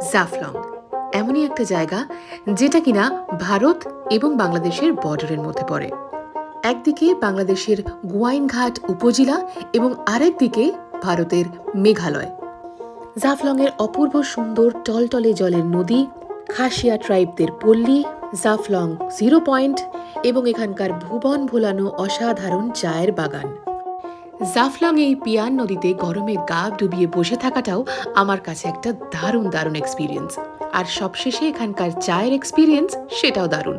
জাফলং এমনই একটা জায়গা যেটা কিনা ভারত এবং বাংলাদেশের বর্ডারের মধ্যে পড়ে। একদিকে বাংলাদেশের গোয়াইনঘাট উপজেলা এবং আরেকদিকে ভারতের মেঘালয়। জাফলংয়ের অপূর্ব সুন্দর টলটলে জলের নদী, খাসিয়া ট্রাইবদের পল্লী, জাফলং জিরো পয়েন্ট এবং এখানকার ভুবন ভোলানো অসাধারণ চায়ের বাগান। জাফলং এই পিয়ান নদীতে গরমে গা ডুবিয়ে বসে থাকাটাও আমার কাছে একটা দারুণ দারুণ এক্সপিরিয়েন্স। আর সবশেষে এখানকার চায়ের এক্সপিরিয়েন্স সেটাও দারুণ।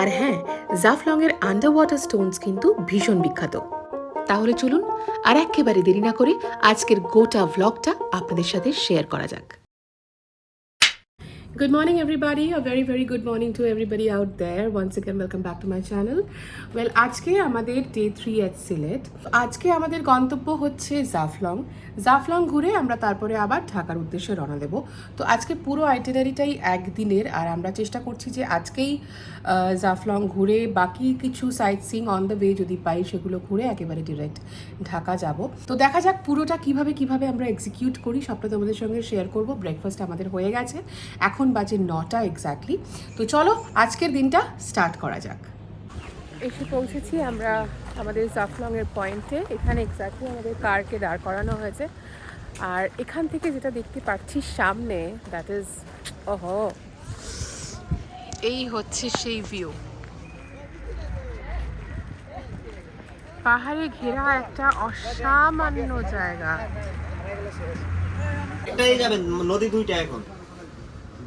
আর হ্যাঁ, জাফলং এর আন্ডার ওয়াটার স্টোনস কিন্তু ভীষণ বিখ্যাত। তাহলে চলুন আর একেবারে দেরি না করে আজকের গোটা ভ্লগটা আপনাদের সাথে শেয়ার করা যাক। Good morning everybody, a very very good morning to everybody out there. Once again welcome back to my channel. Well, আজকে আমাদের ডে 3 at সিলেট। আজকে আমাদের গন্তব্য হচ্ছে জাফলং। জাফলং ঘুরে আমরা তারপরে আবার ঢাকার উদ্দেশ্যে রওনা দেব। তো আজকে পুরো আইটিনারিটাই একদিনের, আর আমরা চেষ্টা করছি যে আজকেই জাফলং ঘুরে বাকি কিছু site seeing on the way যদি পাই সেগুলো ঘুরে একেবারে ডিরেক্ট ঢাকা যাব। তো দেখা যাক পুরোটা কিভাবে আমরা এক্সিকিউট করি, সবটা তোমাদের সঙ্গে শেয়ার করব। ব্রেকফাস্ট আমাদের হয়ে গেছে, এখন বাজে 9টা এক্স্যাক্টলি। তো চলো আজকের দিনটা স্টার্ট করা যাক। এসে পৌঁছেছি আমরা আমাদের জাফলংয়ের পয়েন্টে। এখানে এক্স্যাক্টলি আমাদের কারকে দাঁড় করানো হয়েছে, আর এখান থেকে যেটা দেখতে পাচ্ছি সামনে, দ্যাট ইজ ওহো, এই হচ্ছে সেই ভিউ। পাহাড়ে ঘেরা একটা অসামান্য জায়গা। একটাই যাবেন নদী দুইটা, এখন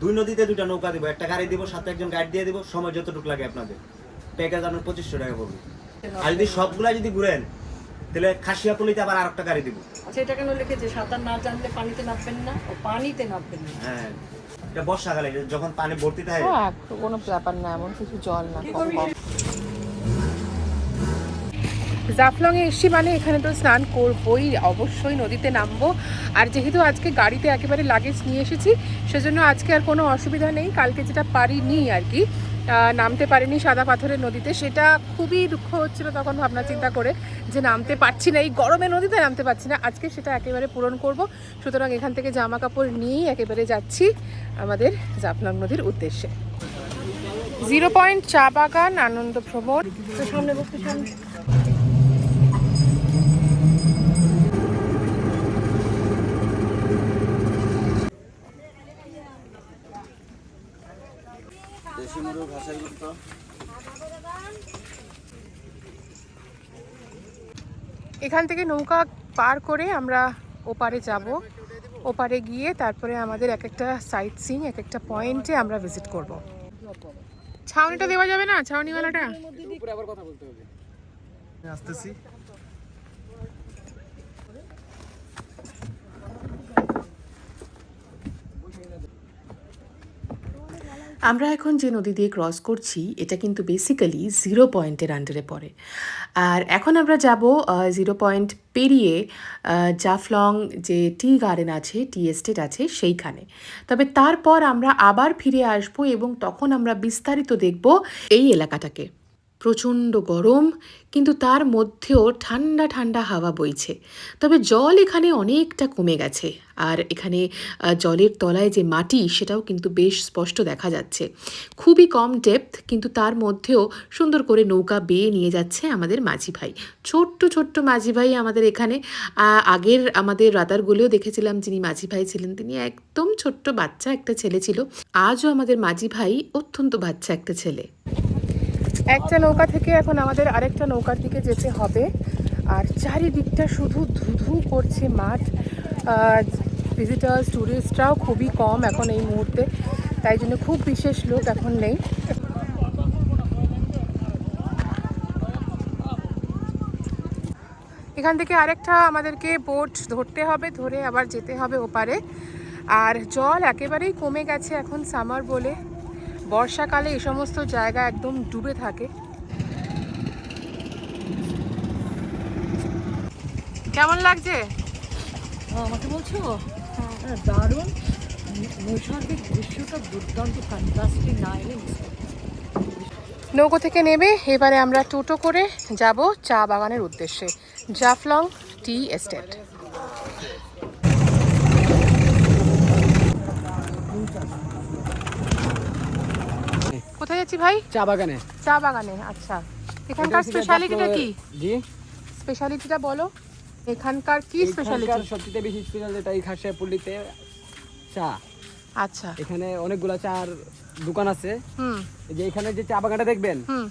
দুই নদীতে দুইটা নৌকা দিব, একটা গাড়ি দিব, সাথে একজন গাইড দিয়ে দিব। সময় যতটুকু লাগে আপনাদের, প্যাকেজ আপনার 2500 টাকা পড়বে। আর যদি সবগুলা যদি ঘুরেন তাহলে খাসিয়া পলিতে আবার আরেকটা গাড়ি দিব। আচ্ছা, এটা কেন লিখেছে সাঁতার না জানলে পানিতে নামবেন না? ও পানিতে নামবেন না। হ্যাঁ, এটা বর্ষাকালে যখন পানি ভর্তি থাকে। হ্যাঁ, কোনো ব্যাপার না, এমন কিছু জল না। জাফলংয়ে এসছি মানে এখানে তো স্নান করবোই, অবশ্যই নদীতে নামবো। আর যেহেতু আজকে গাড়িতে একেবারে লাগেজ নিয়ে এসেছি, সেজন্য আজকে আর কোনো অসুবিধা নেই। কালকে যেটা পারিনি আর কি, নামতে পারিনি সাদা পাথরের নদীতে, সেটা খুবই দুঃখ হচ্ছিল তখন ভাবনা চিন্তা করে যে নামতে পারছি না, এই গরমে নদীতে নামতে পারছি না। আজকে সেটা একেবারে পূরণ করব। সুতরাং এখান থেকে জামা কাপড় নিয়েই একেবারে যাচ্ছি আমাদের জাফলং নদীর উদ্দেশ্যে। 0 পয়েন্ট চা বাগান আনন্দ ভ্রমণ। তো সামনে বসতে সামনে এখান থেকে নৌকা পার করে আমরা ওপারে যাব। ওপারে গিয়ে তারপরে আমাদের এক একটা সাইট সিইং, এক একটা পয়েন্টে আমরা ভিজিট করব। ছাউনিটা দেওয়া যাবে না? ছাউনিওয়ালাটা উপরে আবার কথা বলতে হবে। আসতেছি। আমরা এখন যে নদী দিয়ে ক্রস করছি এটা কিন্তু বেসিক্যালি 0 পয়েন্টের আন্ডারে পড়ে। আর এখন আমরা যাব 0 পয়েন্ট পেরিয়ে জাফলং যে টি গার্ডেন আছে, টি এস্টেট আছে সেইখানে। তবে তারপর আমরা আবার ফিরে আসব এবং তখন আমরা বিস্তারিত দেখব এই এলাকাটাকে। প্রচণ্ড গরম, কিন্তু তার মধ্যেও ঠান্ডা ঠান্ডা হাওয়া বইছে। তবে জল এখানে অনেকটা কমে গেছে, আর এখানে জলের তলায় যে মাটি সেটাও কিন্তু বেশ স্পষ্ট দেখা যাচ্ছে। খুবই কম ডেপথ, কিন্তু তার মধ্যেও সুন্দর করে নৌকা বেয়ে নিয়ে যাচ্ছে আমাদের মাঝি ভাই। ছোট্ট ছোট্ট মাঝি ভাই আমাদের এখানে। আগের আমাদের রাদারগুলোও দেখেছিলাম যিনি মাঝি ভাই ছিলেন, তিনি একদম ছোট্ট বাচ্চা একটা ছেলে ছিল। আজও আমাদের মাঝি ভাই অত্যন্ত বাচ্চা একটা ছেলে। একটা নৌকা থেকে এখন আমাদের আরেকটা নৌকার দিকে যেতে হবে, আর চারিদিকটা শুধু ধুধু করছে মাঠ। ভিজিটার্স, ট্যুরিস্টরাও খুবই কম এখন এই মুহূর্তে, তাই জন্য খুব বিশেষ লোক এখন নেই। এখান থেকে আরেকটা আমাদেরকে বোট ধরতে হবে, ধরে আবার যেতে হবে ওপারে। আর জল একেবারেই কমে গেছে এখন, সামার বলে। বর্ষাকালে এই সমস্ত জায়গা একদম ডুবে থাকে। কেমন লাগছে? আমাকে বলছো? দারুণ, নৈসর্গিক দৃশ্যটা দুর্দান্ত, ফ্যান্টাস্টিক। না এলে নৌকো থেকে নেমে এবারে আমরা টোটো করে যাব চা বাগানের উদ্দেশ্যে, জাফলং টি এস্টেট। এসেছি ভাই? চা বাগানে। চা বাগানে, আচ্ছা। এখানকার স্পেশালিটিটা কি? জি, স্পেশালিটিটা বলো, এখানকার কি স্পেশালিটি? সবচেয়ে বেশি স্পেশাল যেটা এই খাসিয়া পল্লীতে চা। আচ্ছা। এখানে অনেকগুলা চার দোকান আছে। হুম এই যে এখানে যে চা বাগানটা দেখবেন, হুম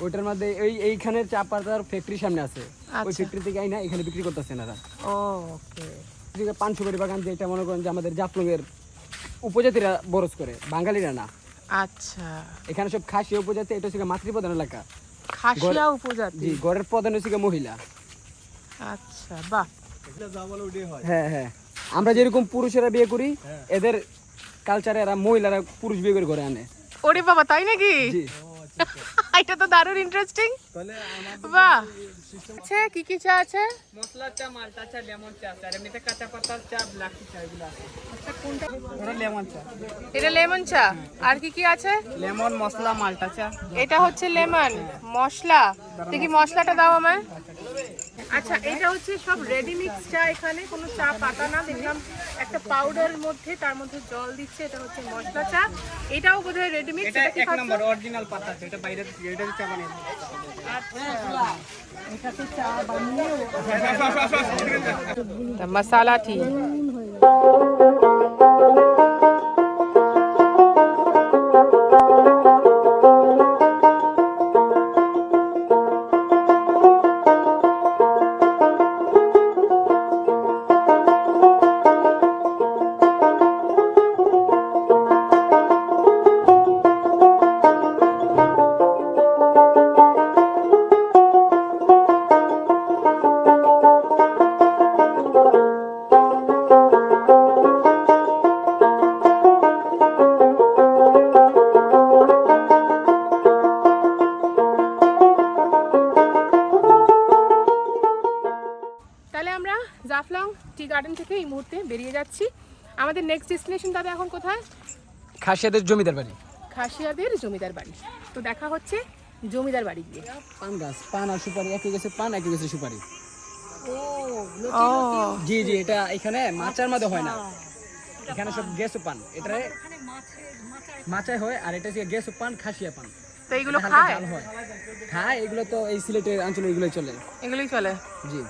ওইটার মধ্যে এইখানে চা পাতার ফ্যাক্টরি সামনে আছে। ওই আচ্ছা। ফ্যাক্টরি থেকে আইনা এখানে বিক্রি করতেছে এনারা। ও ওকে। এদিকে পান সুপারি বাগান, যেটা মনে করেন যে আমাদের জাফলংয়ের উপজাতিরা বরজ করে, বাঙালিরা না। আচ্ছা, এখানে সব খাসিয়া উপজাতি, এটা হচ্ছে মাতৃপ্রধান এলাকা। খাসিয়া উপজাতি। জি, ঘরের প্রধান হচ্ছে মহিলা। আচ্ছা, বাহ। হ্যাঁ হ্যাঁ, আমরা যেরকম পুরুষেরা বিয়ে করি, এদের কালচারে এরা মহিলারা পুরুষ বিয়ে করে ঘরে আনে। ওরে বাবা, তাই নাকি? জি। এটা তো দারুণ ইন্টারেস্টিং। বাহ। আচ্ছা, কি কি চা আছে? মশলা চা, মালটা চা, লেমন চা, আর এমনিতে কাঁচা পাতার চা, ব্ল্যাক টি চা, এগুলো আছে। আচ্ছা, কোনটা? ওটা লেমন চা। এটা লেমন চা। আর কি কি আছে? লেমন, মশলা, মালটা চা। এটা হচ্ছে লেমন, মশলা। দেখি মশলাটা দাও আমায়। আচ্ছা, এটা হচ্ছে সব রেডি মিক্স চা, এখানে কোনো চা পাতা না। দেখলাম একটা পাউডারের মধ্যে, তার মধ্যে জল দিচ্ছে। এটা হচ্ছে মশলা চা। এটাও বোধহয় রেডি মিক্স। এটা এক নাম্বার অরিজিনাল পাতা আছে, এটা বাইরে এটা চা বানিয়ে। এটাতে চা বানিয়ে মশালা টি। তাহলে আমরা জাফলং টি গার্ডেন থেকে এই মুহূর্তে বেরিয়ে যাচ্ছি। আমাদের নেক্সট ডেস্টিনেশন দাদা এখন কোথায়? খাসিয়াদের জমিদার বাড়ি। খাসিয়াদের জমিদার বাড়ি। তো দেখা হচ্ছে জমিদার বাড়ি গিয়ে। পান গাছ, পান আর সুপারি, একই গেছে পান, একই গেছে সুপারি। ও জি জি, এটা এখানে মাচার মধ্যে হয় না, এখানে সব গেছো পান। এটা মাচায় হয়, আর এটা হচ্ছে গেছো পান, খাসিয়া পান। তো এইগুলো হালকা খায়? ঝাল হয়, খায়। এগুলো তো এই সিলেটের অঞ্চলে এগুলোই চলে। এগুলোই চলে। জি,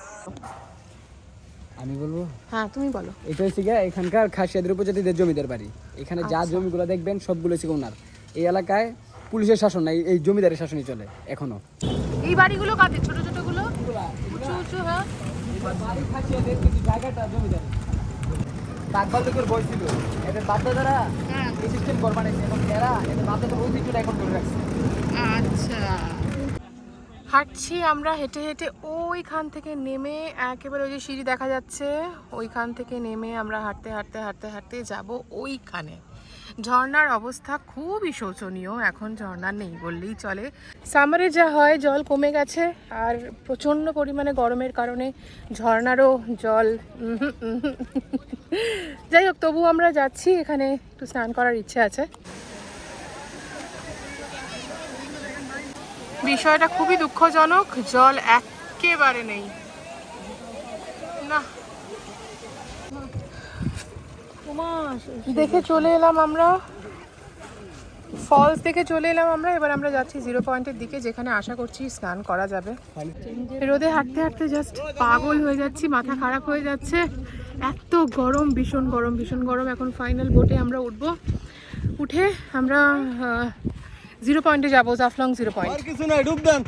আমি বলবো, হ্যাঁ তুমি বলো। এটা হচ্ছে গিয়ে এখানকার খাসিয়াদের উপজাতিদের জমিদার বাড়ি। এখানে যা জমিগুলো দেখবেন সবগুলো হচ্ছে ওনার। এই এলাকায় পুলিশের শাসন নাই, এই জমিদারের শাসনই চলে এখনো। এই বাড়িগুলো কাদের? ছোট ছোট গুলো, উঁচু উঁচু। হ্যাঁ, বাড়ি খাসিয়াদের, কিন্তু জায়গাটা জমিদার। বাগবালদের বই ছিল, এদের বাপদাদারা এই সিস্টেম করে বানাইছে, এবং এরা এদের বাপদাদার ঐতিহ্যটা এখন ধরে রাখছে। আচ্ছা। হাঁটছি আমরা হেঁটে হেঁটে, ওইখান থেকে নেমে একেবারে ওই যে সিঁড়ি দেখা যাচ্ছে, ওইখান থেকে নেমে আমরা হাঁটতে হাঁটতে হাঁটতে হাঁটতে যাব ওইখানে। ঝর্ণার অবস্থা খুবই শোচনীয়, এখন ঝর্ণা নেই বললেই চলে। সামারে যা হয়, জল কমে গেছে, আর প্রচণ্ড পরিমাণে গরমের কারণে ঝর্ণারও জল যাই হোক, তবু আমরা যাচ্ছি। এখানে একটু স্নান করার ইচ্ছে আছে। বিষয়টা খুবই দুঃখজনক, জল একেবারে নেই। না, দেখে চলে এলাম আমরা, ফলস দেখে চলে এলাম আমরা। এবার আমরা যাচ্ছি 0 পয়েন্টের দিকে, যেখানে আশা করছি স্নান করা যাবে। রোদে হাঁটতে হাঁটতে জাস্ট পাগল হয়ে যাচ্ছি, মাথা খারাপ হয়ে যাচ্ছে, এত গরম, ভীষণ গরম, ভীষণ গরম। এখন ফাইনাল বোটে আমরা উঠবো, উঠে আমরা 0 পয়েন্টে যাবো, জাফলং 0 পয়েন্ট। কিছু নাই, ডুব দেন।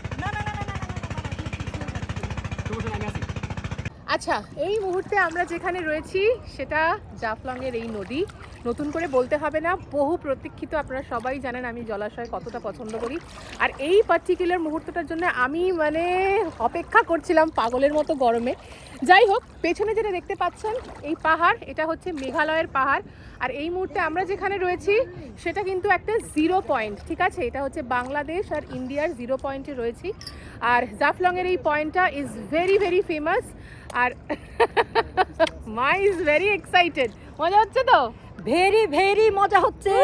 আচ্ছা, এই মুহূর্তে আমরা যেখানে রয়েছি সেটা জাফলংয়ের এই নদী। নতুন করে বলতে হবে না, বহু প্রতীক্ষিত। আপনারা সবাই জানেন আমি জলাশয় কতটা পছন্দ করি, আর এই পার্টিকুলার মুহূর্তটার জন্য আমি মানে অপেক্ষা করছিলাম পাগলের মতো গরমে। যাই হোক, পেছনে যেটা দেখতে পাচ্ছেন এই পাহাড়, এটা হচ্ছে মেঘালয়ের পাহাড়। আর এই মুহূর্তে আমরা যেখানে রয়েছি সেটা কিন্তু একটা 0 পয়েন্ট, ঠিক আছে? এটা হচ্ছে বাংলাদেশ আর ইন্ডিয়ার 0 পয়েন্টে রয়েছি। আর জাফলংয়ের এই পয়েন্টটা ইজ ভেরি ভেরি ফেমাস। আর মা ইজ ভেরি এক্সাইটেড। মজা হচ্ছে তো? ভেরি ভেরি মজা হচ্ছে।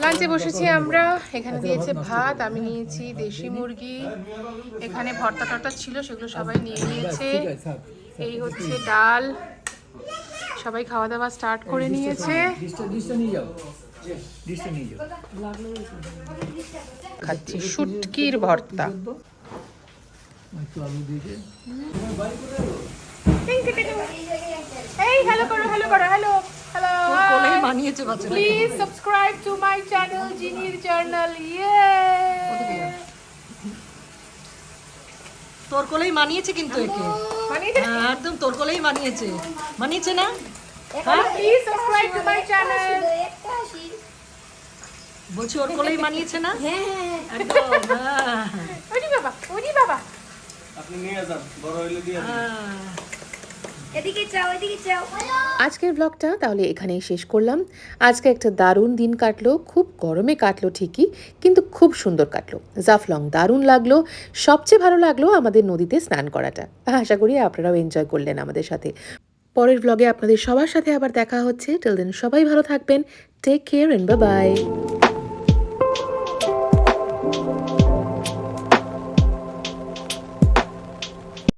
লাঞ্চে বসেছি আমরা, এখানে দিয়েছে ভাত, আমি নিয়েছি দেশি মুরগি, এখানে ভর্তা টর্তা ছিল, সেগুলো সবাই নিয়ে নিয়েছে। এই হচ্ছে ডাল, সবাই খাওয়া দাওয়া স্টার্ট করে নিয়েছে। খাচ্ছি শুটকির ভর্তা। এই হ্যালো করো, হ্যালো করো, হ্যালো হ্যালো। কোলেই মানিয়েছে বাচ্চাটা। Please subscribe to my channel জিনির জার্নাল। ইয়ে তোর কোলেই মানিয়েছে কিন্তু একে। হ্যাঁ, একদম তোর কোলেই মানিয়েছে। মানিয়েছে না? হ্যাঁ, please subscribe to my channel. বলছি ওর কোলেই মানিয়েছে না? একদম, হ্যাঁ। ওরি বাবা, ওরি বাবা। আপনি নিয়ে যান, বড় হইলে দিয়ে এদিকে চাও, এদিকে চাও। আজকের ব্লগটা তাহলে এখানেই শেষ করলাম। আজকে একটা দারুণ দিন কাটলো, খুব গরমে কাটলো ঠিকই, কিন্তু খুব সুন্দর কাটলো। জাফলং দারুণ লাগলো। সবচেয়ে ভালো লাগলো আমাদের নদীতে স্নান করাটা। আশা করি আপনারাও এনজয় করলেন আমাদের সাথে। পরের ব্লগে আপনাদের সবার সাথে আবার দেখা হচ্ছে। টিল দেন সবাই ভালো থাকবেন। Take care and bye by.